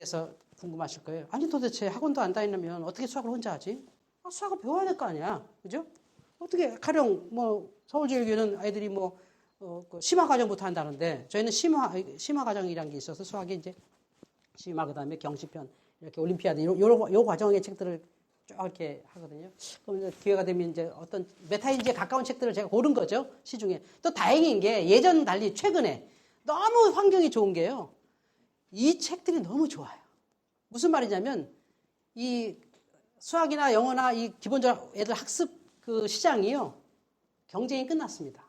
그래서 궁금하실 거예요. 아니 도대체 학원도 안 다니려면 어떻게 수학을 혼자 하지? 수학을 배워야 될 거 아니야, 그죠? 어떻게 가령 뭐 서울제일교는 아이들이 뭐 그 심화 과정부터 한다는데 저희는 심화 과정이라는 게 있어서 수학이 이제 심화 그다음에 경시편 이렇게 올림피아드 요 과정의 책들을 쭉 이렇게 하거든요. 그럼 이제 기회가 되면 이제 어떤 메타인지에 가까운 책들을 제가 고른 거죠, 시중에. 또 다행인 게 예전 달리 최근에 너무 환경이 좋은 게요. 이 책들이 너무 좋아요. 무슨 말이냐면 이 수학이나 영어나 이 기본적으로 애들 학습 그 시장이요. 경쟁이 끝났습니다.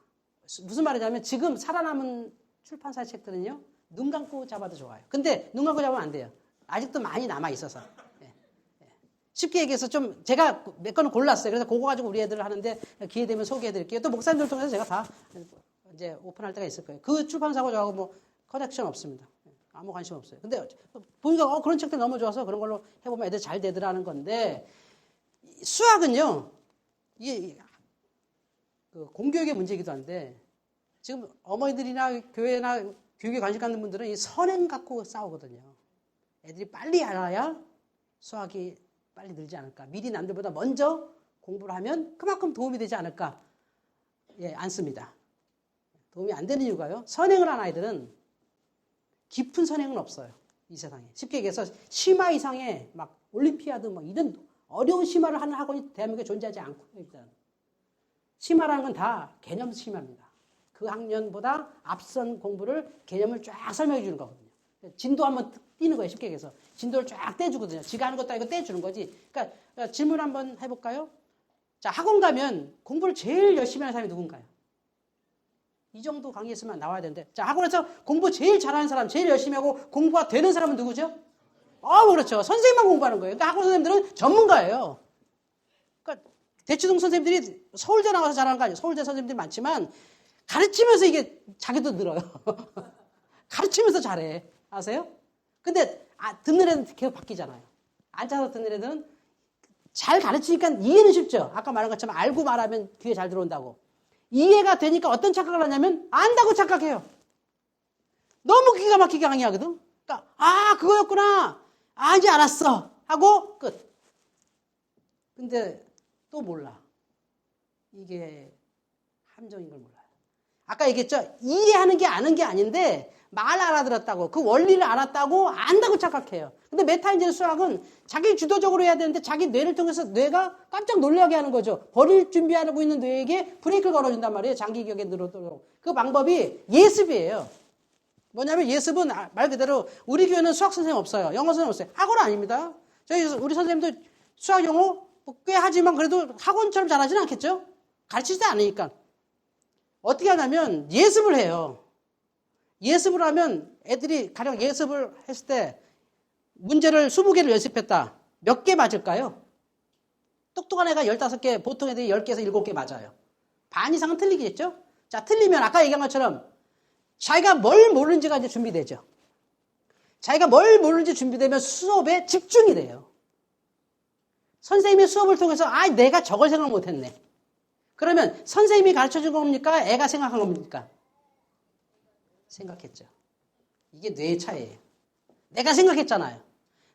무슨 말이냐면 지금 살아남은 출판사의 책들은요. 눈 감고 잡아도 좋아요. 근데 눈 감고 잡으면 안 돼요. 아직도 많이 남아 있어서. 쉽게 얘기해서 좀 제가 몇 건을 골랐어요. 그래서 그거 가지고 우리 애들을 하는데 기회 되면 소개해 드릴게요. 또 목사님들 통해서 제가 다 이제 오픈할 때가 있을 거예요. 그 출판사하고 저하고 뭐 커넥션 없습니다. 아무 관심 없어요. 근데 보니까 그런 책들 너무 좋아서 그런 걸로 해보면 애들 잘 되더라는 건데 수학은요. 이게 그 공교육의 문제이기도 한데 지금 어머니들이나 교회나 교육에 관심 갖는 분들은 이 선행 갖고 싸우거든요. 애들이 빨리 알아야 수학이 빨리 늘지 않을까. 미리 남들보다 먼저 공부를 하면 그만큼 도움이 되지 않을까. 예, 안 씁니다. 도움이 안 되는 이유가요. 선행을 한 아이들은 깊은 선행은 없어요. 이 세상에. 쉽게 얘기해서 심화 이상의 막 올림피아드 뭐 이런 어려운 심화를 하는 학원이 대한민국에 존재하지 않고 일단. 심화라는 건 다 개념 심화입니다. 그 학년보다 앞선 공부를 개념을 쫙 설명해 주는 거거든요. 진도 한번 띄는 거예요. 쉽게 얘기해서. 진도를 쫙 떼주거든요. 지가 하는 것도 아니고 떼주는 거지. 그러니까 질문 한번 해볼까요? 자, 학원 가면 공부를 제일 열심히 하는 사람이 누군가요? 이 정도 강의했으면 나와야 되는데. 자, 학원에서 공부 제일 잘하는 사람, 제일 열심히 하고 공부가 되는 사람은 누구죠? 그렇죠. 선생님만 공부하는 거예요. 그러니까 학원 선생님들은 전문가예요. 그러니까 대치동 선생님들이 서울대 나와서 잘하는 거 아니에요. 서울대 선생님들이 많지만 가르치면서 이게 자기도 늘어요. 가르치면서 잘해. 아세요? 근데 듣는 애는 계속 바뀌잖아요. 앉아서 듣는 애들은 잘 가르치니까 이해는 쉽죠. 아까 말한 것처럼 알고 말하면 귀에 잘 들어온다고. 이해가 되니까 어떤 착각을 하냐면 안다고 착각해요. 너무 기가 막히게 강의하거든. 그러니까 그거였구나. 이제 알았어. 하고 끝. 근데 또 몰라. 이게 함정인 걸 몰라요. 아까 얘기했죠. 이해하는 게 아는 게 아닌데 말 알아들었다고 그 원리를 알았다고 안다고 착각해요. 근데 메타인지 수학은 자기 주도적으로 해야 되는데 자기 뇌를 통해서 뇌가 깜짝 놀라게 하는 거죠. 버릴 준비하고 있는 뇌에게 브레이크를 걸어준단 말이에요. 장기 기억에 늘어도록. 그 방법이 예습이에요. 뭐냐면 예습은 말 그대로 우리 교회는 수학 선생님 없어요. 영어 선생님 없어요. 학원 아닙니다. 우리 선생님도 수학 영어 꽤 하지만 그래도 학원처럼 잘하지는 않겠죠? 가르치지도 않으니까. 어떻게 하냐면 예습을 해요. 예습을 하면 애들이 가령 예습을 했을 때 문제를 20개를 연습했다. 몇 개 맞을까요? 똑똑한 애가 15개, 보통 애들이 10개에서 7개 맞아요. 반 이상은 틀리겠죠? 자, 틀리면 아까 얘기한 것처럼 자기가 뭘 모르는지가 이제 준비되죠. 자기가 뭘 모르는지 준비되면 수업에 집중이 돼요. 선생님의 수업을 통해서 내가 저걸 생각 못했네. 그러면 선생님이 가르쳐준 겁니까? 애가 생각한 겁니까? 생각했죠. 이게 뇌의 차이예요. 내가 생각했잖아요.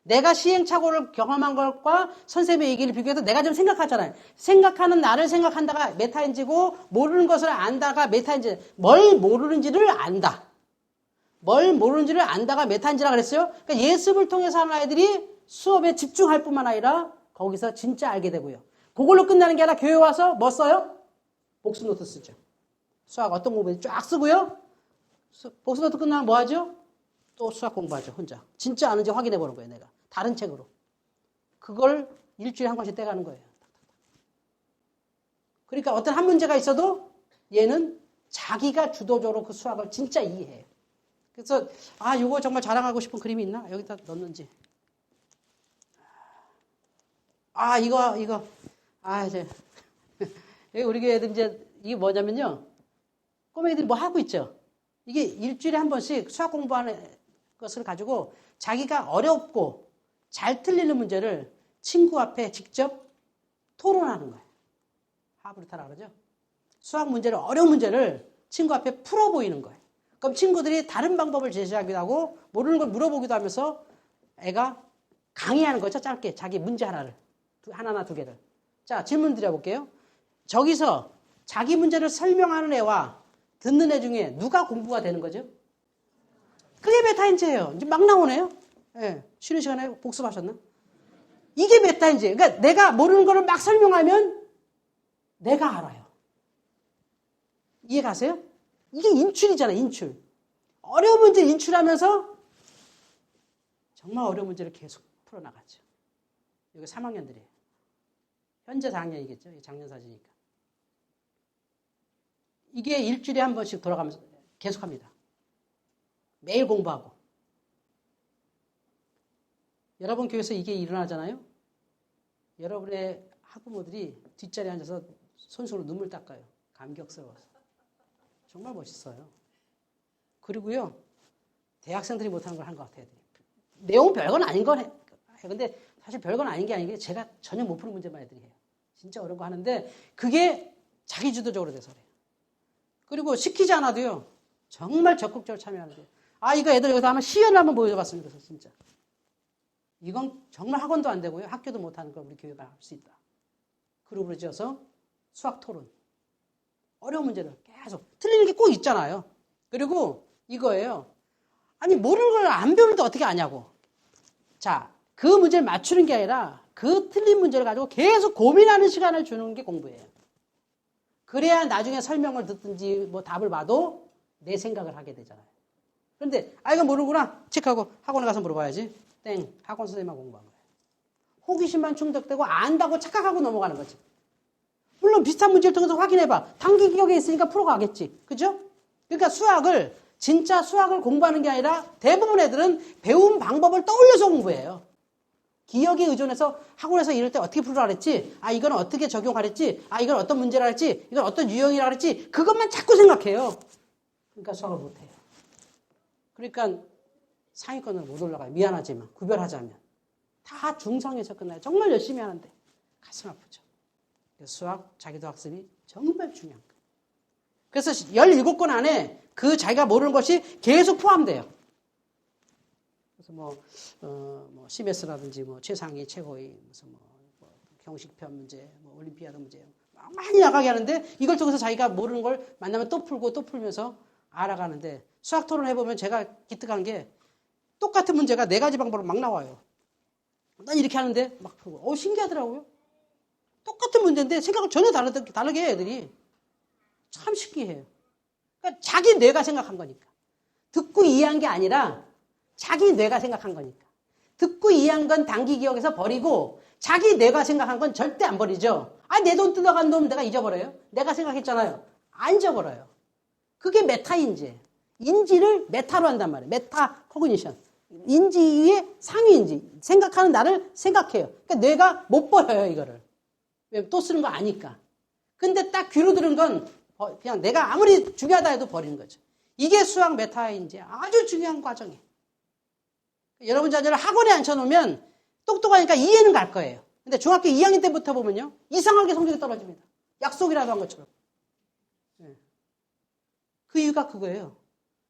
내가 시행착오를 경험한 것과 선생님의 얘기를 비교해서 내가 좀 생각하잖아요. 생각하는 나를 생각한다가 메타인지고 모르는 것을 안다가 메타인지. 뭘 모르는지를 안다. 뭘 모르는지를 안다가 메타인지라 그랬어요. 그러니까 예습을 통해서 하는 아이들이 수업에 집중할 뿐만 아니라 거기서 진짜 알게 되고요. 그걸로 끝나는 게 아니라 교회 와서 뭐 써요? 복습노트 쓰죠. 수학 어떤 공부인지 쫙 쓰고요. 복습노트 끝나면 뭐 하죠? 또 수학 공부하죠. 혼자. 진짜 아는지 확인해 보는 거예요. 내가. 다른 책으로. 그걸 일주일에 한 권씩 떼가는 거예요. 그러니까 어떤 한 문제가 있어도 얘는 자기가 주도적으로 그 수학을 진짜 이해해요. 그래서 이거 정말 자랑하고 싶은 그림이 있나? 여기다 넣는지. 이거. 이제. 여기 우리 교회 애들 이제, 이게 뭐냐면요. 꼬맹이들이 뭐 하고 있죠? 이게 일주일에 한 번씩 수학 공부하는 것을 가지고 자기가 어렵고 잘 틀리는 문제를 친구 앞에 직접 토론하는 거예요. 하브리타라 그러죠? 수학 문제를, 어려운 문제를 친구 앞에 풀어 보이는 거예요. 그럼 친구들이 다른 방법을 제시하기도 하고 모르는 걸 물어보기도 하면서 애가 강의하는 거죠. 짧게 자기 문제 하나를. 하나나 두 개를. 자, 질문 드려볼게요. 저기서 자기 문제를 설명하는 애와 듣는 애 중에 누가 공부가 되는 거죠? 그게 메타인지예요. 이제 막 나오네요. 예, 쉬는 시간에 복습하셨나? 이게 메타인지. 그러니까 내가 모르는 거를 막 설명하면 내가 알아요. 이해 가세요? 이게 인출이잖아요. 인출. 어려운 문제 인출하면서 정말 어려운 문제를 계속 풀어나가죠. 여기 3학년들이에요. 현재 4학년이겠죠. 작년 사진이니까. 이게 일주일에 한 번씩 돌아가면서 계속합니다. 매일 공부하고. 여러분 교회에서 이게 일어나잖아요. 여러분의 학부모들이 뒷자리에 앉아서 손수로 눈물 닦아요. 감격스러워서. 정말 멋있어요. 그리고요. 대학생들이 못하는 걸 한 것 같아요. 내용은 별건 아닌 건 해. 근데 사실 별건 아닌 게 아닌 게 제가 전혀 못 푸는 문제만 애들이 해요. 진짜 어려운 거 하는데 그게 자기주도적으로 돼서 그래요. 그리고 시키지 않아도요. 정말 적극적으로 참여하는데 이거 애들 여기서 한번 시연을 한번 보여줘봤습니다. 그래서 진짜. 이건 정말 학원도 안 되고요. 학교도 못하는 걸 우리 교회가 할 수 있다. 그룹으로 지어서 수학 토론. 어려운 문제를 계속. 틀리는 게 꼭 있잖아요. 그리고 이거예요. 아니 모르는 걸 안 배우는데 어떻게 아냐고. 자, 그 문제를 맞추는 게 아니라 그 틀린 문제를 가지고 계속 고민하는 시간을 주는 게 공부예요. 그래야 나중에 설명을 듣든지 뭐 답을 봐도 내 생각을 하게 되잖아요. 그런데 이거 모르구나. 체크하고 학원에 가서 물어봐야지. 땡. 학원 선생님하고 공부하는 거예요. 호기심만 충족되고 안다고 착각하고 넘어가는 거지. 물론 비슷한 문제를 통해서 확인해봐. 단기 기억에 있으니까 풀어가겠지. 그죠? 그러니까 진짜 수학을 공부하는 게 아니라 대부분 애들은 배운 방법을 떠올려서 공부해요. 기억에 의존해서 학원에서 이럴 때 어떻게 풀으라 그랬지? 이건 어떻게 적용하랬지? 이건 어떤 문제라 그랬지? 이건 어떤 유형이라 그랬지? 그것만 자꾸 생각해요. 그러니까 수학을 못해요. 그러니까 상위권으로 못 올라가요. 미안하지만 구별하자면. 다 중상에서 끝나요. 정말 열심히 하는데 가슴 아프죠. 수학, 자기도 학습이 정말 중요한 거예요. 그래서 17권 안에 그 자기가 모르는 것이 계속 포함돼요. 그래서 CMS라든지 최상위, 최고위, 무슨 경식편 문제, 올림피아드 문제 많이 나가게 하는데 이걸 통해서 자기가 모르는 걸 만나면 또 풀고 또 풀면서 알아가는데 수학 토론 해보면 제가 기특한 게 똑같은 문제가 4가지 방법으로 막 나와요. 난 이렇게 하는데 막 풀고. 신기하더라고요. 똑같은 문제인데 생각을 전혀 다르게 해요, 애들이. 참 신기해요. 그러니까 자기 뇌가 생각한 거니까. 듣고 이해한 게 아니라 자기 뇌가 생각한 거니까. 듣고 이해한 건 단기 기억에서 버리고 자기 뇌가 생각한 건 절대 안 버리죠. 내 돈 뜯어간 놈 내가 잊어버려요? 내가 생각했잖아요. 안 잊어버려요. 그게 메타인지예요. 인지를 메타로 한단 말이에요. 메타 코그니션. 인지의 상위인지. 생각하는 나를 생각해요. 그러니까 뇌가 못 버려요, 이거를. 왜? 또 쓰는 거 아니까. 근데 딱 귀로 들은 건 그냥 내가 아무리 중요하다 해도 버리는 거죠. 이게 수학 메타인지 아주 중요한 과정이에요. 여러분 자녀를 학원에 앉혀놓으면 똑똑하니까 이해는 갈 거예요. 근데 중학교 2학년 때부터 보면요. 이상하게 성적이 떨어집니다. 약속이라도 한 것처럼. 그 이유가 그거예요.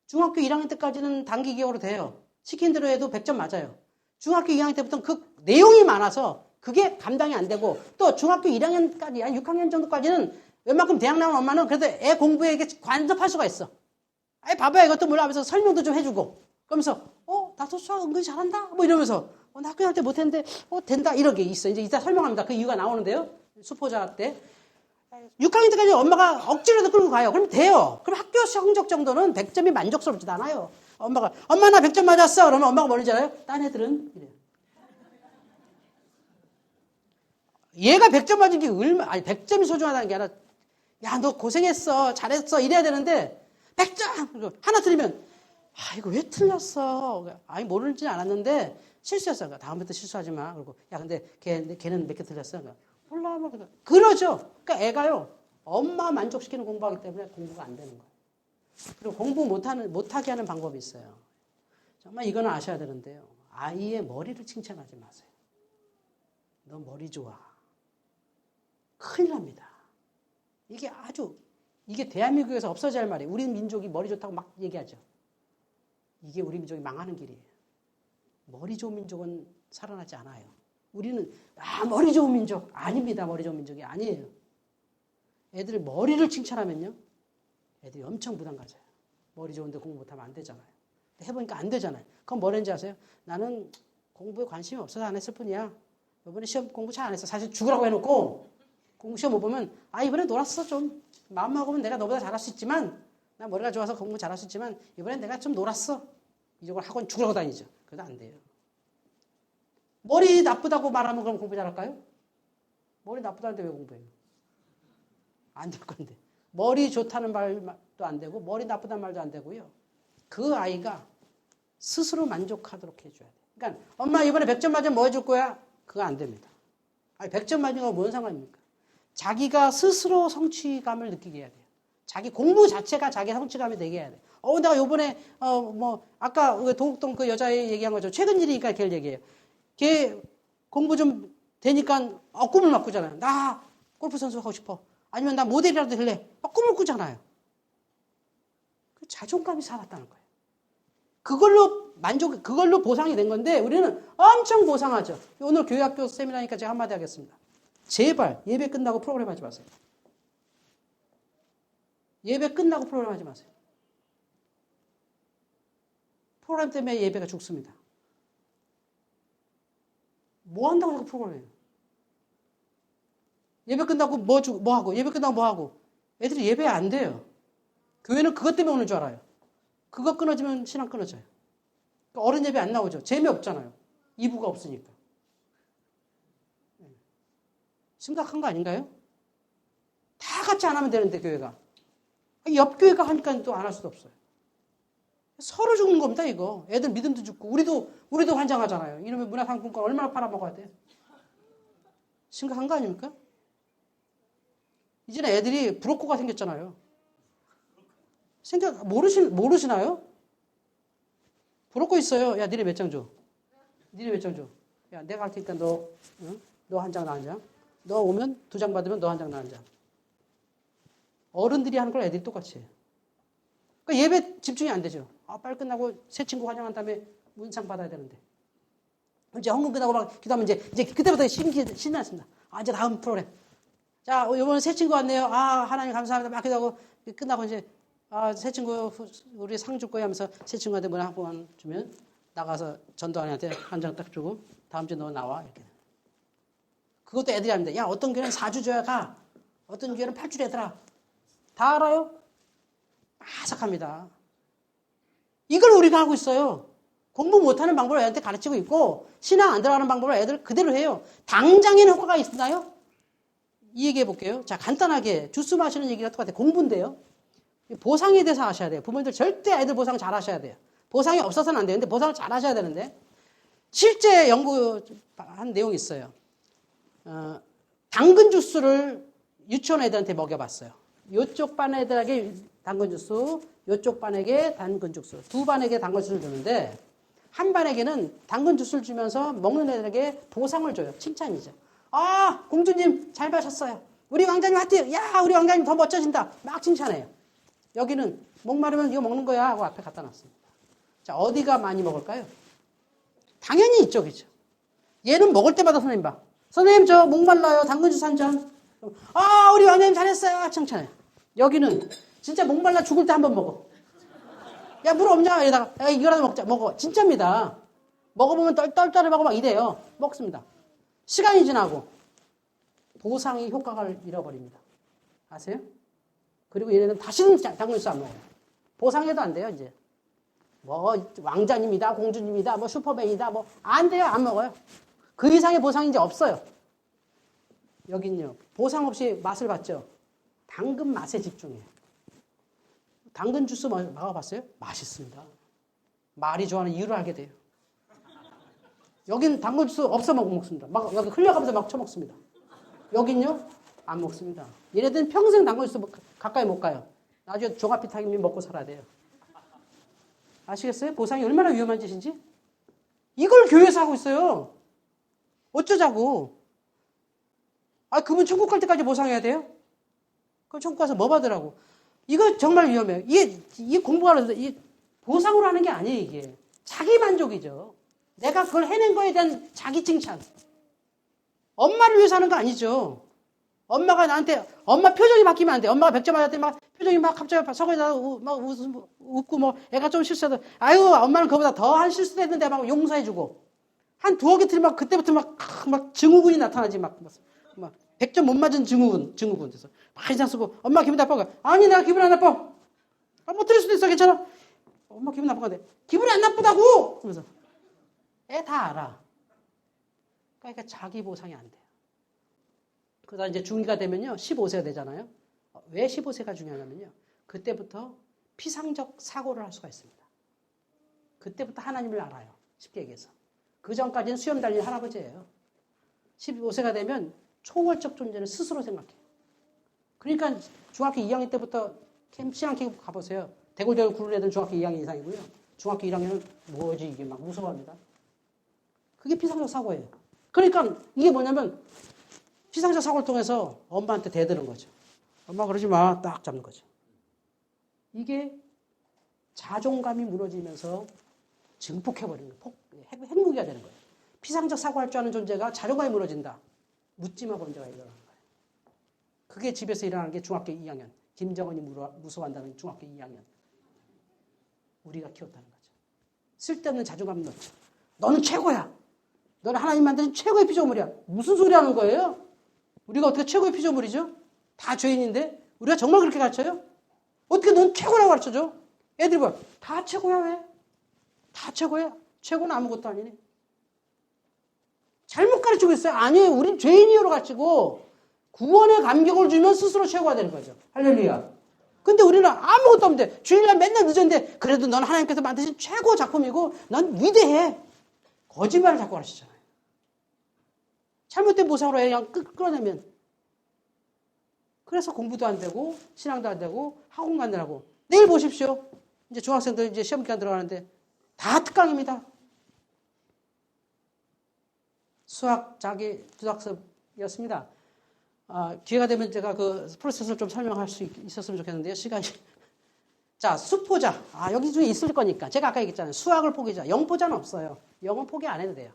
중학교 1학년 때까지는 단기 기억으로 돼요. 시킨 대로 해도 100점 맞아요. 중학교 2학년 때부터는 그 내용이 많아서 그게 감당이 안 되고 또 중학교 1학년까지, 한 6학년 정도까지는 웬만큼 대학 나온 엄마는 그래도 애 공부에 관섭할 수가 있어. 봐봐요. 이것도 몰라 하면서 설명도 좀 해주고. 그러면서, 나도 수학 은근히 잘한다? 이러면서, 나 학교 다닐 때 못했는데, 된다? 이렇게 있어. 이제 이따 설명합니다. 그 이유가 나오는데요. 수포자 때. 6학년 때까지 엄마가 억지로도 끌고 가요. 그럼 돼요. 그럼 학교 성적 정도는 100점이 만족스럽지도 않아요. 엄마 나 100점 맞았어. 그러면 엄마가 뭐라는지 알아요? 딴 애들은 이래요. 얘가 100점 맞은 게 100점이 소중하다는 게 아니라, 야, 너 고생했어. 잘했어. 이래야 되는데, 100점! 하나 틀리면, 이거 왜 틀렸어? 모르지 않았는데, 실수했어. 다음부터 실수하지 마. 그리고, 근데 걔는 몇 개 틀렸어? 몰라. 그러죠. 그러니까 애가요, 엄마 만족시키는 공부하기 때문에 공부가 안 되는 거예요. 그리고 공부 못하게 하는 방법이 있어요. 정말 이거는 아셔야 되는데요. 아이의 머리를 칭찬하지 마세요. 너 머리 좋아. 큰일 납니다. 이게 대한민국에서 없어져야 할 말이에요. 우리 민족이 머리 좋다고 막 얘기하죠. 이게 우리 민족이 망하는 길이에요. 머리 좋은 민족은 살아나지 않아요. 우리는 머리 좋은 민족 아닙니다. 머리 좋은 민족이 아니에요. 애들 머리를 칭찬하면요, 애들이 엄청 부담 가져요. 머리 좋은데 공부 못하면 안 되잖아요. 해보니까 안 되잖아요. 그럼 뭐랬는지 아세요? 나는 공부에 관심이 없어서 안 했을 뿐이야. 이번에 시험 공부 잘 안 했어. 사실 죽으라고 해놓고 공부 시험 못 보면 이번에 놀았어 좀. 마음 먹으면 내가 너보다 잘할 수 있지만, 나 머리가 좋아서 공부 잘할 수 있지만 이번엔 내가 좀 놀았어. 이쪽을 학원 죽으라고 다니죠. 그래도 안 돼요. 머리 나쁘다고 말하면 그럼 공부 잘할까요? 머리 나쁘다는데 왜 공부해요? 안 될 건데. 머리 좋다는 말도 안 되고 머리 나쁘다는 말도 안 되고요. 그 아이가 스스로 만족하도록 해줘야 돼요. 그러니까 엄마 이번에 100점 맞으면 뭐 해줄 거야? 그거 안 됩니다. 100점 맞은 거 뭔 상관입니까? 자기가 스스로 성취감을 느끼게 해야 돼요. 자기 공부 자체가 자기 성취감이 되게 해야 돼요. 내가 요번에 아까 도곡동 그 여자애 얘기한 거죠. 최근 일이니까 걔를 얘기해요. 걔 공부 좀 되니까 꿈을 막 꾸잖아요. 나 골프 선수 하고 싶어. 아니면 나 모델이라도 될래. 꿈을 꾸잖아요. 그 자존감이 살았다는 거예요. 그걸로 보상이 된 건데 우리는 엄청 보상하죠. 오늘 교회학교 세미나니까 제가 한마디 하겠습니다. 제발 예배 끝나고 프로그램 하지 마세요. 예배 끝나고 프로그램 하지 마세요. 프로그램 때문에 예배가 죽습니다. 뭐 한다고 해서 프로그램이에요? 예배 끝나고 뭐 하고, 예배 끝나고 뭐 하고. 애들이 예배 안 돼요. 교회는 그것 때문에 오는 줄 알아요. 그거 끊어지면 신앙 끊어져요. 그러니까 어른 예배 안 나오죠. 재미없잖아요. 이부가 없으니까. 심각한 거 아닌가요? 다 같이 안 하면 되는데, 교회가. 옆 교회가 하니까 또 안 할 수도 없어요. 서로 죽는 겁니다, 이거. 애들 믿음도 죽고, 우리도 환장하잖아요. 이놈의 문화상품권 얼마나 팔아먹어야 돼? 심각한 거 아닙니까? 이제는 애들이 브로커가 생겼잖아요. 모르시나요? 브로커 있어요. 야, 니네 몇 장 줘? 니네 몇 장 줘? 야, 내가 할 테니까 너 한 장, 나 한 장. 너 오면 2장 받으면 너 한 장, 나 한 장. 어른들이 하는 걸 애들이 똑같이 해요. 그러니까 예배 집중이 안 되죠. 빨리 끝나고 새 친구 환영한 다음에 문상 받아야 되는데. 이제 헌금 끝나고 막 기도하면 이제 그때부터 신났습니다. 이제 다음 프로그램. 자, 이번에 새 친구 왔네요. 하나님 감사합니다. 막 기도하고 끝나고 이제 새 친구 우리 상 줄 거야 하면서 새 친구한테 문화 한 번 주면 나가서 전도환한테 한 장 딱 주고 다음 주에 너 나와 이렇게. 그것도 애들이 합니다. 야, 어떤 교회는 4주 줘야 가. 어떤 교회는 8주 애들아. 다 알아요? 마삭합니다. 이걸 우리가 하고 있어요. 공부 못하는 방법을 애한테 가르치고 있고 신앙 안 들어가는 방법을 애들 그대로 해요. 당장에는 효과가 있나요? 이 얘기해 볼게요. 자, 간단하게 주스 마시는 얘기가 똑같아요. 공부인데요. 보상에 대해서 아셔야 돼요. 부모님들 절대 애들 보상 잘 하셔야 돼요. 보상이 없어서는 안 되는데 보상을 잘 하셔야 되는데 실제 연구한 내용이 있어요. 당근 주스를 유치원 애들한테 먹여봤어요. 이쪽 반 애들에게 당근 주스, 이쪽 반에게 당근 주스. 두 반에게 당근 주스를 주는데 한 반에게는 당근 주스를 주면서 먹는 애들에게 보상을 줘요. 칭찬이죠. 공주님 잘 마셨어요. 우리 왕자님 화이팅! 야, 우리 왕자님 더 멋져진다. 막 칭찬해요. 여기는 목마르면 이거 먹는 거야 하고 앞에 갖다 놨습니다. 자, 어디가 많이 먹을까요? 당연히 이쪽이죠. 얘는 먹을 때마다 선생님 봐. 선생님 저 목말라요. 당근 주스 한 잔. 우리 왕자님 잘했어요. 칭찬해요. 여기는 진짜 목말라 죽을 때 한 번 먹어. 야, 물 없냐? 이러다가 야, 이거라도 먹어. 진짜입니다. 먹어보면 떨떠름하고 막 이래요. 먹습니다. 시간이 지나고 보상이 효과를 잃어버립니다. 아세요? 그리고 얘네는 다시는 당근주스 안 먹어요. 보상해도 안 돼요, 이제. 왕자님이다, 공주님이다, 슈퍼맨이다, 안 돼요, 안 먹어요. 그 이상의 보상이 이제 없어요. 여긴요, 보상 없이 맛을 봤죠? 당근 맛에 집중해요. 당근 주스 먹어봤어요? 맛있습니다. 말이 좋아하는 이유를 알게 돼요. 여긴 당근 주스 없어 먹습니다. 여기 흘려가면서 막 쳐먹습니다. 여긴요? 안 먹습니다. 얘네들은 평생 당근 주스 가까이 못 가요. 나중에 종합 비타민 먹고 살아야 돼요. 아시겠어요? 보상이 얼마나 위험한 짓인지? 이걸 교회에서 하고 있어요. 어쩌자고. 그분 천국 갈 때까지 보상해야 돼요? 그럼 천국 가서 뭐 받으라고? 이거 정말 위험해요. 이게 공부하면서 보상으로 하는 게 아니에요, 이게. 자기 만족이죠. 내가 그걸 해낸 거에 대한 자기 칭찬. 엄마를 위해서 하는 거 아니죠. 엄마가 나한테, 엄마 표정이 바뀌면 안 돼. 엄마가 100점 맞을 때 막 표정이 막 갑자기 서거에다 막 웃고 뭐 애가 좀 실수해도 아유, 엄마는 그보다 더 한 실수도 했는데 막 용서해주고. 한 두어 개 틀리면 그때부터 막 증후군이 나타나지 막 100점 못 맞은 증후군. 그래서 막 인상 쓰고 엄마 기분 나빠가. 아니, 내가 기분 안 나빠. 못 들을 수도 있어. 괜찮아. 엄마 기분 나쁜 건데. 기분이 안 나쁘다고! 그러면서. 애 다 알아. 그러니까 자기 보상이 안 돼요. 그러다 이제 중2가 되면요. 15세가 되잖아요. 왜 15세가 중요하냐면요. 그때부터 피상적 사고를 할 수가 있습니다. 그때부터 하나님을 알아요. 쉽게 얘기해서. 그 전까지는 수염 달린 할아버지예요. 15세가 되면 초월적 존재를 스스로 생각해요. 그러니까 중학교 2학년 때부터 신앙캠프 가보세요. 대골대골 구를 애들은 중학교 2학년 이상이고요. 중학교 1학년은 뭐지 이게 막 무서워합니다. 그게 피상적 사고예요. 그러니까 이게 뭐냐면 피상적 사고를 통해서 엄마한테 대드는 거죠. 엄마 그러지 마. 딱 잡는 거죠. 이게 자존감이 무너지면서 증폭해버리는 거예요. 핵무기가 되는 거예요. 피상적 사고할 줄 아는 존재가 자존감이 무너진다. 묻지마 범죄가 일어나는 거예요. 그게 집에서 일어나는 게 중학교 2학년. 김정은이 무서워한다는 중학교 2학년. 우리가 키웠다는 거죠. 쓸데없는 자존감 넣죠. 너는 최고야. 너는 하나님 만드신 최고의 피조물이야. 무슨 소리 하는 거예요? 우리가 어떻게 최고의 피조물이죠? 다 죄인인데? 우리가 정말 그렇게 가르쳐요? 어떻게 넌 최고라고 가르쳐줘? 애들이 봐. 다 최고야 왜? 다 최고야. 최고는 아무것도 아니네. 잘못 가르치고 있어요. 아니에요. 우린 죄인이요로 가르치고 구원의 감격을 주면 스스로 최고가 되는 거죠. 할렐루야. 근데 우리는 아무것도 없는데 주일날 맨날 늦었는데 그래도 넌 하나님께서 만드신 최고 작품이고 넌 위대해. 거짓말을 자꾸 가르치잖아요. 잘못된 보상으로 그냥 끌어내면. 그래서 공부도 안 되고 신앙도 안 되고 학원 가느라고. 내일 보십시오. 이제 중학생들 이제 시험 기간 들어가는데 다 특강입니다. 수학 자기 부학습이었습니다. 기회가 되면 제가 그 프로세스를 좀 설명할 수 있었으면 좋겠는데요. 시간이. 자, 수포자. 여기 중에 있을 거니까. 제가 아까 얘기했잖아요. 수학을 포기자. 영포자는 없어요. 영어 포기 안 해도 돼요.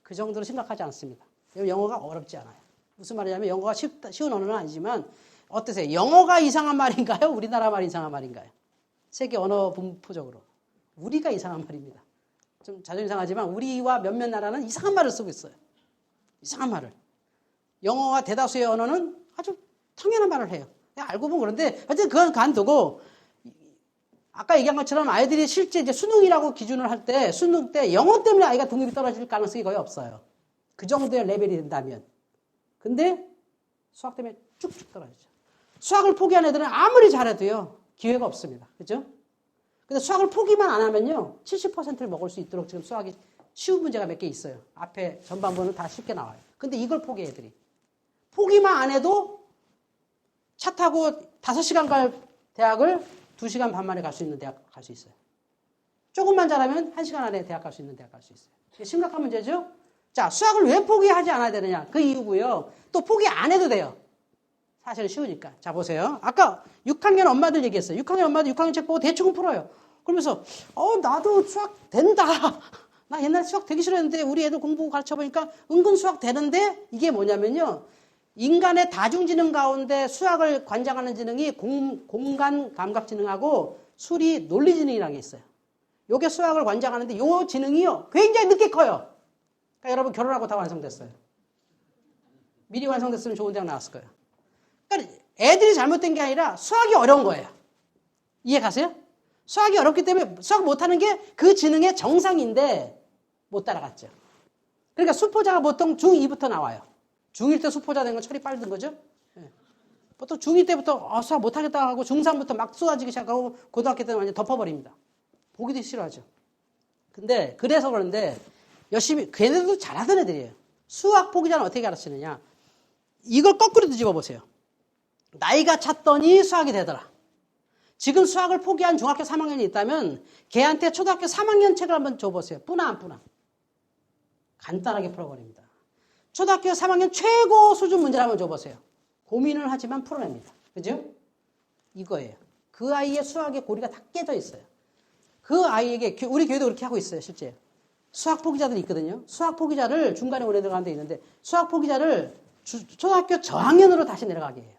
그 정도로 심각하지 않습니다. 영어가 어렵지 않아요. 무슨 말이냐면 영어가 쉬운 언어는 아니지만 어떠세요? 영어가 이상한 말인가요? 우리나라 말이 이상한 말인가요? 세계 언어 분포적으로. 우리가 이상한 말입니다. 좀 자존심 상하지만 우리와 몇몇 나라는 이상한 말을 쓰고 있어요. 이상한 말을. 영어와 대다수의 언어는 아주 당연한 말을 해요. 알고 보면 그런데 하여튼 그건 간두고 아까 얘기한 것처럼 아이들이 실제 이제 수능이라고 기준을 할 때 수능 때 영어 때문에 아이가 등급이 떨어질 가능성이 거의 없어요. 그 정도의 레벨이 된다면. 근데 수학 때문에 쭉쭉 떨어지죠. 수학을 포기한 애들은 아무리 잘해도요. 기회가 없습니다. 그죠? 근데 수학을 포기만 안 하면요. 70%를 먹을 수 있도록 지금 수학이 쉬운 문제가 몇 개 있어요. 앞에 전반부는 다 쉽게 나와요. 근데 이걸 포기 애들이. 포기만 안 해도 차 타고 5시간 갈 대학을 2시간 반 만에 갈 수 있는 대학 갈 수 있어요. 조금만 잘하면 1시간 안에 대학 갈 수 있는 대학 갈 수 있어요. 이게 심각한 문제죠? 자, 수학을 왜 포기하지 않아야 되느냐? 그 이유고요. 또 포기 안 해도 돼요. 사실은 쉬우니까. 자, 보세요. 아까 6학년 엄마들 얘기했어요. 6학년 엄마들 6학년 책 보고 대충 풀어요. 그러면서 나도 수학 된다. 나 옛날에 수학 되게 싫어했는데 우리 애들 공부 가르쳐보니까 은근 수학 되는데 이게 뭐냐면요. 인간의 다중지능 가운데 수학을 관장하는 지능이 공간 감각지능하고 수리 논리지능이라는 게 있어요. 요게 수학을 관장하는데 요 지능이요. 굉장히 늦게 커요. 그러니까 여러분 결혼하고 다 완성됐어요. 미리 완성됐으면 좋은 대학 나왔을 거예요. 그러니까 애들이 잘못된 게 아니라 수학이 어려운 거예요. 이해 가세요? 수학이 어렵기 때문에 수학 못하는 게 그 지능의 정상인데 못 따라갔죠. 그러니까 수포자가 보통 중2부터 나와요. 중1 때 수포자 된 건 철이 빠른 거죠. 네. 보통 중2 때부터 수학 못하겠다 하고 중3부터 막 쏟아지기 시작하고 고등학교 때는 완전 덮어버립니다. 보기도 싫어하죠. 근데 그래서 그런데 열심히 걔네들도 잘하던 애들이에요. 수학 포기자는 어떻게 가르치느냐. 이걸 거꾸로 뒤집어 보세요. 나이가 찼더니 수학이 되더라. 지금 수학을 포기한 중학교 3학년이 있다면 걔한테 초등학교 3학년 책을 한번 줘보세요. 뿌나 안 뿌나. 간단하게 풀어버립니다. 초등학교 3학년 최고 수준 문제를 한번 줘보세요. 고민을 하지만 풀어냅니다. 그죠? 이거예요. 그 아이의 수학의 고리가 다 깨져 있어요. 그 아이에게 우리 교회도 그렇게 하고 있어요. 실제. 수학 포기자들이 있거든요. 수학 포기자를 중간에 오래 들어가는 데 있는데 수학 포기자를 초등학교 저학년으로 다시 내려가게 해요.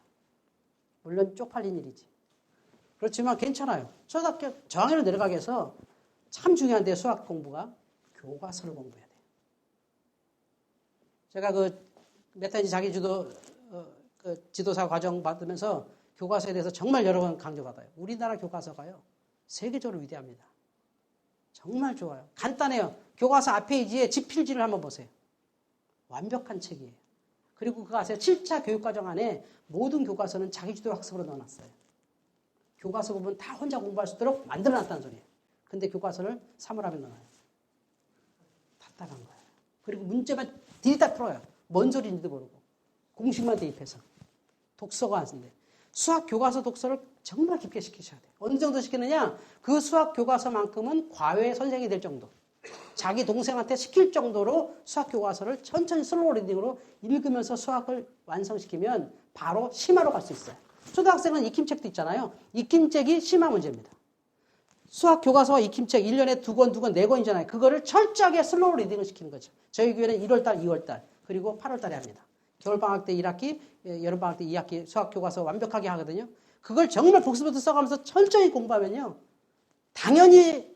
물론 쪽팔린 일이지. 그렇지만 괜찮아요. 초등학교 저학년으로 내려가게 해서 참 중요한데 수학 공부가 교과서를 공부해야 돼요. 제가 메타인지 자기주도 지도사 과정 받으면서 교과서에 대해서 정말 여러 번 강조받아요. 우리나라 교과서가요. 세계적으로 위대합니다. 정말 좋아요. 간단해요. 교과서 앞페이지에 집필지를 한번 보세요. 완벽한 책이에요. 그리고 그거 아세요? 7차 교육과정 안에 모든 교과서는 자기주도 학습으로 넣어놨어요. 교과서 부분 다 혼자 공부할 수 있도록 만들어놨다는 소리예요. 근데 교과서를 사물함에 넣어요. 답답한 거예요. 그리고 문제만 들이다 풀어요. 뭔 소리인지도 모르고. 공식만 대입해서. 독서가 안 쓴대. 수학 교과서 독서를 정말 깊게 시키셔야 돼요. 어느 정도 시키느냐? 그 수학 교과서만큼은 과외 선생이 될 정도. 자기 동생한테 시킬 정도로 수학 교과서를 천천히 슬로우 리딩으로 읽으면서 수학을 완성시키면 바로 심화로 갈 수 있어요. 초등학생은 익힘책도 있잖아요. 익힘책이 심화 문제입니다. 수학 교과서와 익힘책 1년에 2권, 4권이잖아요. 그거를 철저하게 슬로우 리딩을 시키는 거죠. 저희 교회는 1월달, 2월달, 그리고 8월달에 합니다. 겨울방학 때 1학기, 여름방학 때 2학기 수학 교과서 완벽하게 하거든요. 그걸 정말 복습부터 써가면서 천천히 공부하면요. 당연히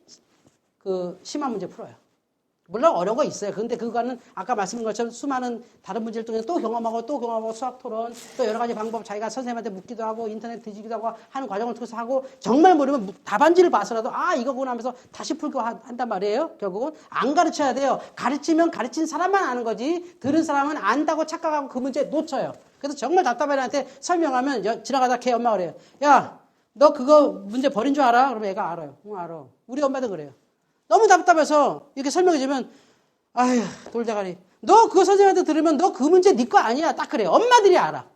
심화 문제 풀어요. 물론 어려운 거 있어요. 그런데 그거는 아까 말씀드린 것처럼 수많은 다른 문제를 통해서 또 경험하고 수학 토론, 또 여러 가지 방법 자기가 선생님한테 묻기도 하고 인터넷 뒤지기도 하고 하는 과정을 통해서 하고 정말 모르면 답안지를 봐서라도 이거구나 하면서 다시 풀고 한단 말이에요. 결국은 안 가르쳐야 돼요. 가르치면 가르친 사람만 아는 거지 들은 사람은 안다고 착각하고 그 문제 놓쳐요. 그래서 정말 답답한 애한테 설명하면 지나가다 걔 엄마가 그래요. 야, 너 그거 문제 버린 줄 알아? 그러면 애가 알아요. 응, 알아. 우리 엄마도 그래요. 너무 답답해서 이렇게 설명해주면 아휴 돌대가리 너 그거 선생님한테 들으면 너 그 문제 네 거 아니야 딱 그래요. 엄마들이 알아.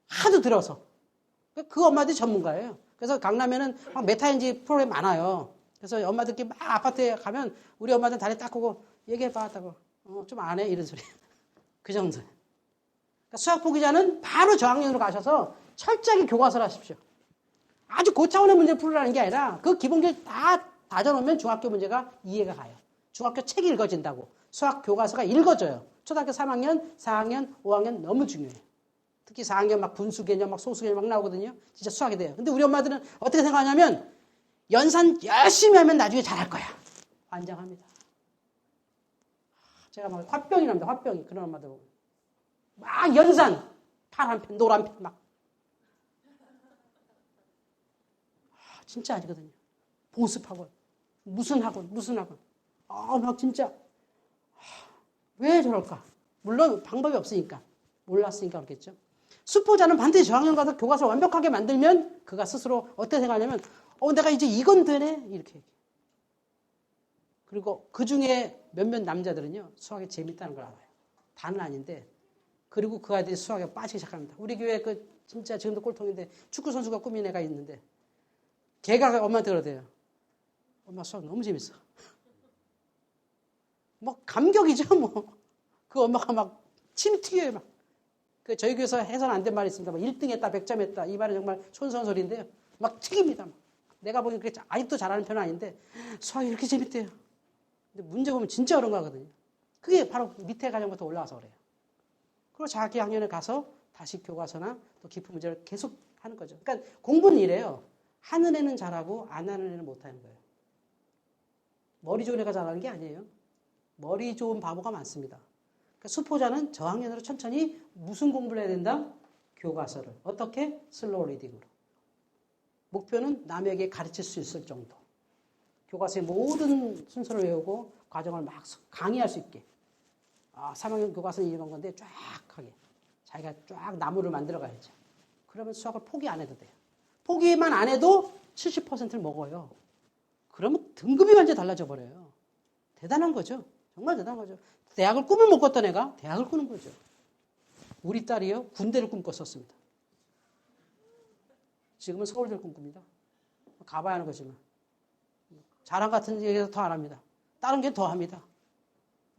하도 들어서. 그 엄마들이 전문가예요. 그래서 강남에는 막 메타인지 프로그램 많아요. 그래서 엄마들끼리 막 아파트에 가면 우리 엄마들 다리 닦고 얘기해봐 하다고 좀 안 해 이런 소리. 그 정도. 그러니까 수학 포기자는 바로 저학년으로 가셔서 철저하게 교과서를 하십시오. 아주 고차원의 문제 풀으라는 게 아니라 그 기본기를 다 다져놓으면 중학교 문제가 이해가 가요. 중학교 책이 읽어진다고. 수학 교과서가 읽어져요. 초등학교 3학년, 4학년, 5학년 너무 중요해요. 특히 4학년 막 분수 개념, 막 소수 개념 막 나오거든요. 진짜 수학이 돼요. 근데 우리 엄마들은 어떻게 생각하냐면 연산 열심히 하면 나중에 잘할 거야. 환장합니다. 제가 막 화병이 납니다. 화병이. 그런 엄마들 보고. 막 연산. 파란 펜, 노란 펜 막. 진짜 아니거든요. 보습학원. 무슨 학원. 막 진짜. 왜 저럴까? 물론 방법이 없으니까. 몰랐으니까 그렇겠죠. 수포자는 반드시 저학년 가서 교과서 완벽하게 만들면 그가 스스로 어떻게 생각하냐면 내가 이제 이건 되네. 이렇게 얘기해요. 그리고 그중에 몇몇 남자들은요. 수학이 재밌다는 걸 알아요. 다는 아닌데 그리고 그 아이들이 수학에 빠지기 시작합니다. 우리 교회 진짜 지금도 꼴통인데 축구 선수가 꾸민 애가 있는데 걔가 엄마한테 그러대요. 엄마 수학 너무 재밌어. 뭐 감격이죠 뭐. 그 엄마가 막 침 튀겨요 막. 저희 교회에서 해서는 안 된 말이 있습니다. 막 1등 했다 100점 했다. 이 말은 정말 촌스러운 소리인데요. 막 튀깁니다. 막. 내가 보기엔 그게 아직도 잘하는 편은 아닌데 수학이 이렇게 재밌대요. 근데 문제 보면 진짜 어려운 거거든요. 그게 바로 밑에 과정부터 올라와서 그래요. 그리고 자기 학년에 가서 다시 교과서나 또 깊은 문제를 계속 하는 거죠. 그러니까 공부는 이래요. 하는 애는 잘하고 안 하는 애는 못하는 거예요. 머리 좋은 애가 잘하는 게 아니에요. 머리 좋은 바보가 많습니다. 그러니까 수포자는 저학년으로 천천히 무슨 공부를 해야 된다? 교과서를. 어떻게? 슬로우 리딩으로. 목표는 남에게 가르칠 수 있을 정도. 교과서의 모든 순서를 외우고 과정을 막 강의할 수 있게. 3학년 교과서는 이런 건데 쫙 하게. 자기가 쫙 나무를 만들어 가야죠. 그러면 수학을 포기 안 해도 돼요. 포기만 안 해도 70%를 먹어요. 그러면 등급이 완전히 달라져 버려요. 대단한 거죠. 정말 대단한 거죠. 대학을 꿈을 못 꿨던 애가 대학을 꾸는 거죠. 우리 딸이요. 군대를 꿈꿨었습니다. 지금은 서울대를 꿈꿉니다. 가봐야 하는 거지만. 자랑 같은 얘기에서 더 안 합니다. 다른 게 더 합니다.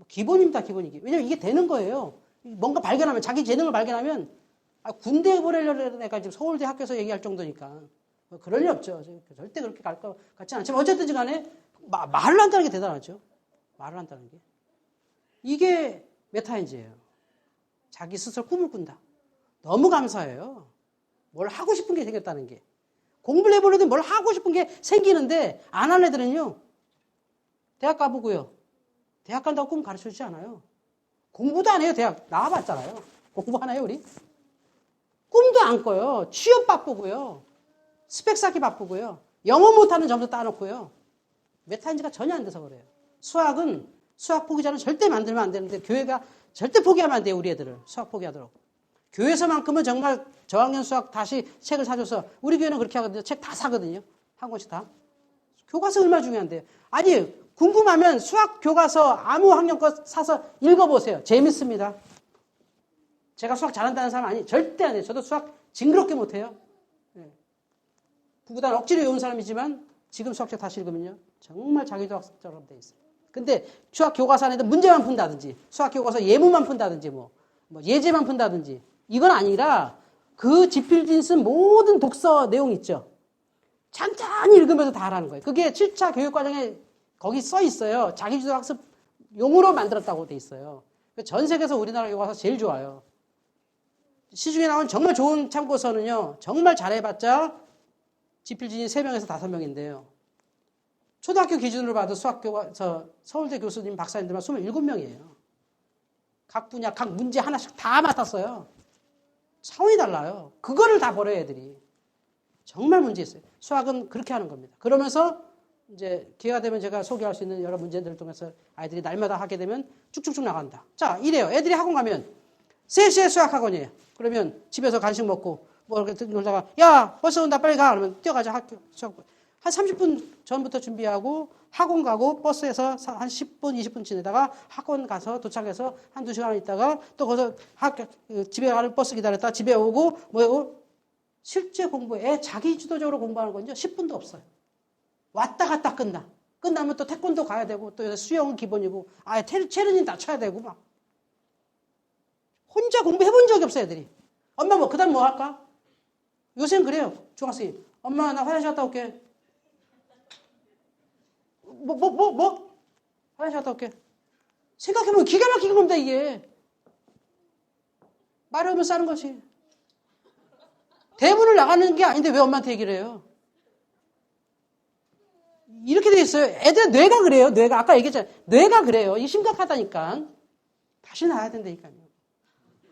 기본입니다. 기본이기. 왜냐면 이게 되는 거예요. 뭔가 발견하면 자기 재능을 발견하면 군대에 보내려는 애가 지금 서울대 학교에서 얘기할 정도니까 그럴 리 없죠. 절대 그렇게 갈 것 같지는 않지만 어쨌든 간에 말로 한다는 게 대단하죠. 말을 한다는 게. 이게 메타인지예요. 자기 스스로 꿈을 꾼다. 너무 감사해요. 뭘 하고 싶은 게 생겼다는 게. 공부를 해보려도 뭘 하고 싶은 게 생기는데 안 한 애들은요. 대학 가보고요. 대학 간다고 꿈 가르쳐주지 않아요. 공부도 안 해요. 대학 나와봤잖아요. 공부하나요 우리? 꿈도 안 꿔요. 취업 바쁘고요. 스펙 쌓기 바쁘고요. 영어 못하는 점수 따놓고요. 메타인지가 전혀 안 돼서 그래요. 수학은 수학 포기자는 절대 만들면 안 되는데 교회가 절대 포기하면 안 돼요. 우리 애들을. 수학 포기하도록. 교회에서만큼은 정말 저학년 수학 다시 책을 사줘서 우리 교회는 그렇게 하거든요. 책 다 사거든요. 한 권씩 다. 교과서 얼마나 중요한데요. 아니 궁금하면 수학 교과서 아무 학년 거 사서 읽어보세요. 재밌습니다. 제가 수학 잘한다는 사람 아니 절대 안 해요. 저도 수학 징그럽게 못해요. 구구단 억지로 외운 사람이지만 지금 수학책 다시 읽으면요. 정말 자기도 학습처럼 돼 있어요. 근데 수학 교과서 안에도 문제만 푼다든지 수학 교과서 예문만 푼다든지 뭐 예제만 푼다든지 이건 아니라 그 지필진 쓴 모든 독서 내용 있죠. 찬찬히 읽으면서 다 하라는 거예요. 그게 7차 교육과정에 거기 써 있어요. 자기주도 학습 용으로 만들었다고 돼 있어요. 전 세계에서 우리나라 교과서 제일 좋아요. 시중에 나온 정말 좋은 참고서는요. 정말 잘해봤자 지필진이 3명에서 5명인데요. 초등학교 기준으로 봐도 수학교과서 서울대 교수님 박사님들만 27명이에요. 각 분야, 각 문제 하나씩 다 맡았어요. 차원이 달라요. 그거를 다 버려요, 애들이. 정말 문제 있어요. 수학은 그렇게 하는 겁니다. 그러면서 이제 기회가 되면 제가 소개할 수 있는 여러 문제들을 통해서 아이들이 날마다 하게 되면 쭉쭉쭉 나간다. 자, 이래요. 애들이 학원 가면 3시에 수학 학원이에요. 그러면 집에서 간식 먹고 뭐 이렇게 놀다가 야, 버스 온다 빨리 가. 그러면 뛰어가자 학교 수학. 한 30분 전부터 준비하고 학원 가고 버스에서 한 10분, 20분 지내다가 학원 가서 도착해서 한두 시간 있다가 또 거기서 집에 가는 버스 기다렸다 집에 오고 뭐고 실제 공부에 자기 주도적으로 공부하는 건요 10분도 없어요. 왔다 갔다 끝나. 끝나면 또 태권도 가야 되고 또 수영은 기본이고 아예 체르닌 다 쳐야 되고 막 혼자 공부해본 적이 없어요 애들이. 엄마 뭐 그다음 뭐 할까? 요새는 그래요 중학생이. 엄마 나 화장실 갔다 올게. 화장실 갔다 올게. 생각해보면 기가 막히게 겁니다, 이게. 말이 없으면 싸는 거지. 대문을 나가는 게 아닌데 왜 엄마한테 얘기를 해요? 이렇게 돼 있어요. 애들 뇌가 그래요, 뇌가. 아까 얘기했잖아요. 뇌가 그래요. 이게 심각하다니까. 다시 나야 된다니까요.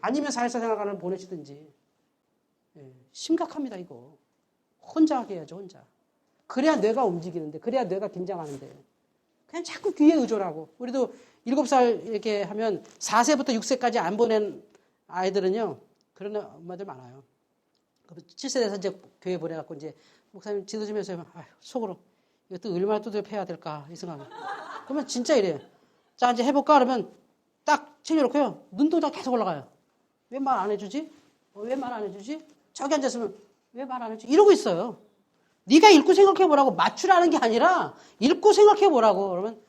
아니면 사회사생활관을 보내시든지. 심각합니다, 이거. 혼자 하게 해야죠, 혼자. 그래야 뇌가 움직이는데, 그래야 뇌가 긴장하는데. 그냥 자꾸 귀에 의존하고. 우리도 7살 이렇게 하면 4세부터 6세까지 안 보낸 아이들은요, 그런 엄마들 많아요. 7세 돼서 이제 교회 보내갖고 이제, 목사님 지도 좀 해주세요. 속으로. 이것도 얼마나 두드려패야 될까, 이 생각. 그러면 진짜 이래요. 자, 이제 해볼까? 그러면 딱 챙겨놓고요. 눈동자 계속 올라가요. 왜 말 안 해주지? 왜 말 안 해주지? 저기 앉았으면 왜 말 안 해주지? 이러고 있어요. 네가 읽고 생각해보라고 맞추라는 게 아니라 읽고 생각해보라고. 그러면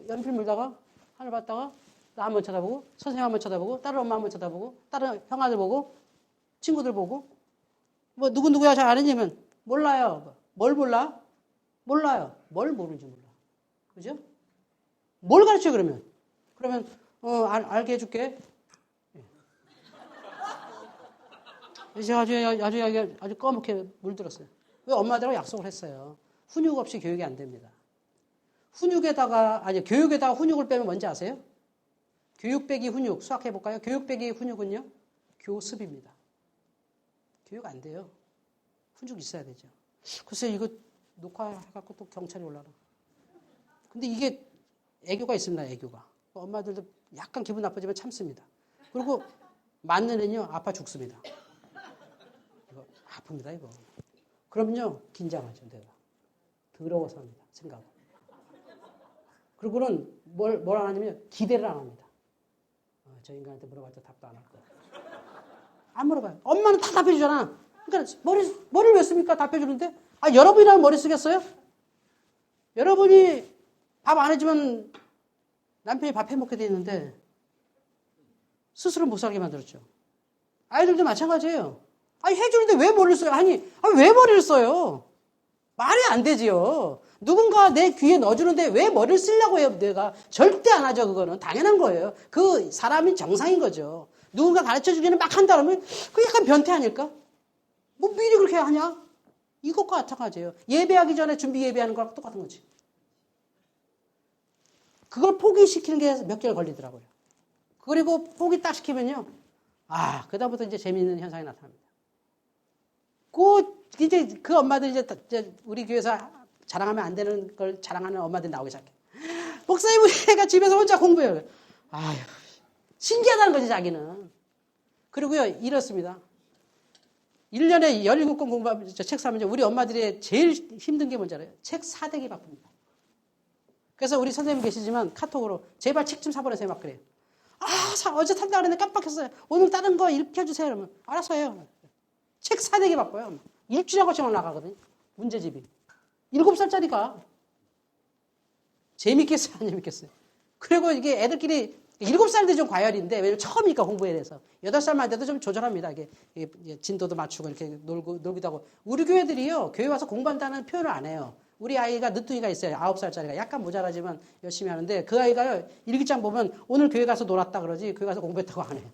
연필 물다가 하늘 봤다가 나 한번 쳐다보고 선생님 한번 쳐다보고 다른 엄마 한번 쳐다보고 다른 형아들 보고 친구들 보고 뭐 누구누구야 잘 아느냐면 몰라요. 뭘 몰라? 몰라요. 뭘 모르는지 몰라. 그죠? 뭘 가르쳐 그러면? 그러면 알게 해줄게. 제가 아주 꺼멓게 물들었어요. 왜 엄마들하고 약속을 했어요. 훈육 없이 교육이 안 됩니다. 교육에다가 훈육을 빼면 뭔지 아세요? 교육 빼기 훈육, 수학해볼까요? 교육 빼기 훈육은요? 교습입니다. 교육 안 돼요. 훈육 있어야 되죠. 글쎄 이거 녹화해갖고 또 경찰이 올라라. 근데 이게 애교가 있습니다, 애교가. 엄마들도 약간 기분 나빠지면 참습니다. 그리고 맞는 애는요, 아파 죽습니다. 이거 아픕니다, 이거. 그러면요, 긴장하죠, 내가. 더러워서 합니다, 생각은. 그리고는 뭘 안 하냐면, 기대를 안 합니다. 저 인간한테 물어봤자 답도 안 할 거야. 안 물어봐요. 엄마는 다 답해주잖아. 그러니까, 머리를 왜 씁니까? 답해주는데? 여러분이라면 머리 쓰겠어요? 여러분이 밥 안 해주면 남편이 밥 해먹게 돼 있는데, 스스로 못 살게 만들었죠. 아이들도 마찬가지예요. 해주는데 왜 머리를 써요? 왜 머리를 써요? 말이 안 되지요. 누군가 내 귀에 넣어주는데 왜 머리를 쓰려고 해요, 내가? 절대 안 하죠, 그거는. 당연한 거예요. 그 사람이 정상인 거죠. 누군가 가르쳐 주기는 막 한다 그러면 그 약간 변태 아닐까? 뭐 미리 그렇게 하냐? 이것과 마찬가지예요. 예배하기 전에 준비 예배하는 거랑 똑같은 거지. 그걸 포기시키는 게 몇 개월 걸리더라고요. 그리고 포기 딱 시키면요. 그다음부터 이제 재미있는 현상이 나타납니다. 이제 그 엄마들 이제 우리 교회에서 자랑하면 안 되는 걸 자랑하는 엄마들이 나오기 시작해. 목사님, 우리 애가 집에서 혼자 공부해요. 아휴, 신기하다는 거지, 자기는. 그리고요, 이렇습니다. 1년에 17권 공부하면, 책 사면 우리 엄마들이 제일 힘든 게 뭔지 알아요? 책 사대기 바쁩니다. 그래서 우리 선생님 계시지만 카톡으로 제발 책 좀 사보내세요. 막 그래요. 어제 산다 그랬는데 깜빡했어요. 오늘 다른 거 이렇게 해주세요. 그러면 알아서 해요. 책 사대기 바빠요. 일주일에 한 번씩 나가거든요. 문제집이. 7살짜리가. 재밌겠어요? 안 재밌겠어요? 그리고 이게 애들끼리 7살도 좀 과열인데, 왜냐면 처음이니까 공부에 대해서. 8살만 돼도 좀 조절합니다. 이게 진도도 맞추고 이렇게 놀기도 하고. 우리 교회들이요, 교회 와서 공부한다는 표현을 안 해요. 우리 아이가 늦둥이가 있어요. 9살짜리가. 약간 모자라지만 열심히 하는데, 그 아이가 일기장 보면 오늘 교회 가서 놀았다 그러지, 교회 가서 공부했다고 안 해요.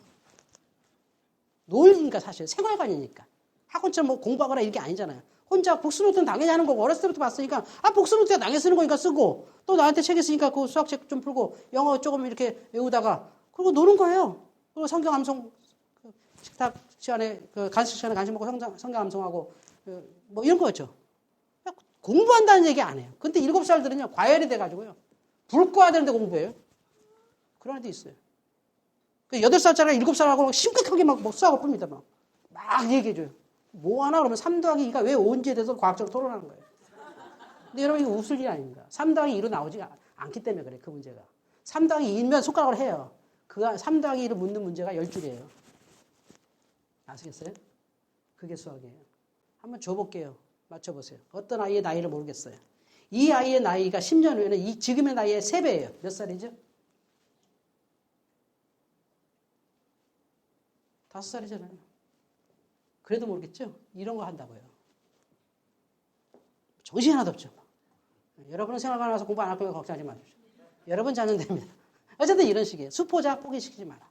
놀니까 사실. 생활관이니까. 학원처럼 뭐 공부하거나 이게 아니잖아요. 혼자 복수노트는 당연히 하는 거고, 어렸을 때부터 봤으니까, 복수노트가 당연히 쓰는 거니까 쓰고, 또 나한테 책 있으니까 그 수학책 좀 풀고, 영어 조금 이렇게 외우다가, 그리고 노는 거예요. 그리고 성경 암송, 식탁 시간에, 간식 시간에 간식 먹고 성경 암송하고, 뭐 이런 거였죠. 공부한다는 얘기 안 해요. 근데 7살들은요, 과열이 돼가지고요, 불 꺼야 되는데 공부해요. 그런 애도 있어요. 8살짜리가 7살하고 심각하게 막 수학을 풉니다. 막 얘기해줘요. 뭐 하나 그러면 3 더하기 2가 왜 온지에 대해서 과학적으로 토론하는 거예요. 근데 여러분 이거 웃을 일이 아닙니다. 3 더하기 2로 나오지 않기 때문에 그래, 그 문제가. 3 더하기 2면 손가락으로 해요. 3 더하기 2를 묻는 문제가 10줄이에요. 아시겠어요? 그게 수학이에요. 한번 줘볼게요. 맞춰보세요. 어떤 아이의 나이를 모르겠어요. 이 아이의 나이가 10년 후에는 지금의 나이의 3배예요. 몇 살이죠? 5살이잖아요. 그래도 모르겠죠? 이런 거 한다고요. 정신 하나도 없죠. 여러분은 생활관 와서 공부 안 할 거면 걱정하지 마십시오. 여러분 자는 됩니다. 어쨌든 이런 식이에요. 수포자 포기시키지 마라.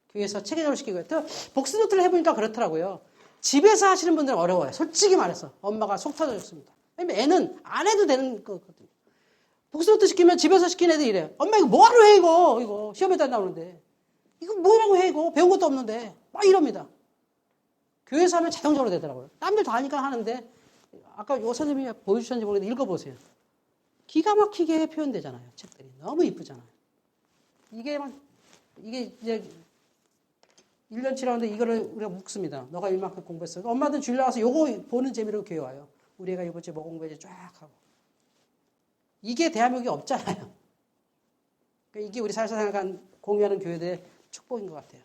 교회에서 체계적으로 시키고요. 또 복수노트를 해보니까 그렇더라고요. 집에서 하시는 분들은 어려워요. 솔직히 말해서. 엄마가 속 터져줬습니다. 왜냐면 애는 안 해도 되는 거거든요. 복수노트 시키면 집에서 시키는 애들이 이래요. 엄마 이거 뭐하러 해 이거 시험에도 안 나오는데. 이거 뭐라고 해 이거 배운 것도 없는데. 막 이럽니다. 교회에서 하면 자동적으로 되더라고요. 남들 다 하니까 하는데 아까 요 선생님이 보여주셨는지 모르겠는데 읽어보세요. 기가 막히게 표현되잖아요. 책들이. 너무 이쁘잖아요. 이게 이제 1년치 라는데 이거를 우리가 묵습니다. 너가 이만큼 공부했어. 엄마들은 주일 나와서 요거 보는 재미로 교회 와요. 우리 애가 이번 주에 뭐 공부했지 쫙 하고. 이게 대한민국에 없잖아요. 그러니까 이게 우리 살살생활관 공유하는 교회들의 축복인 것 같아요.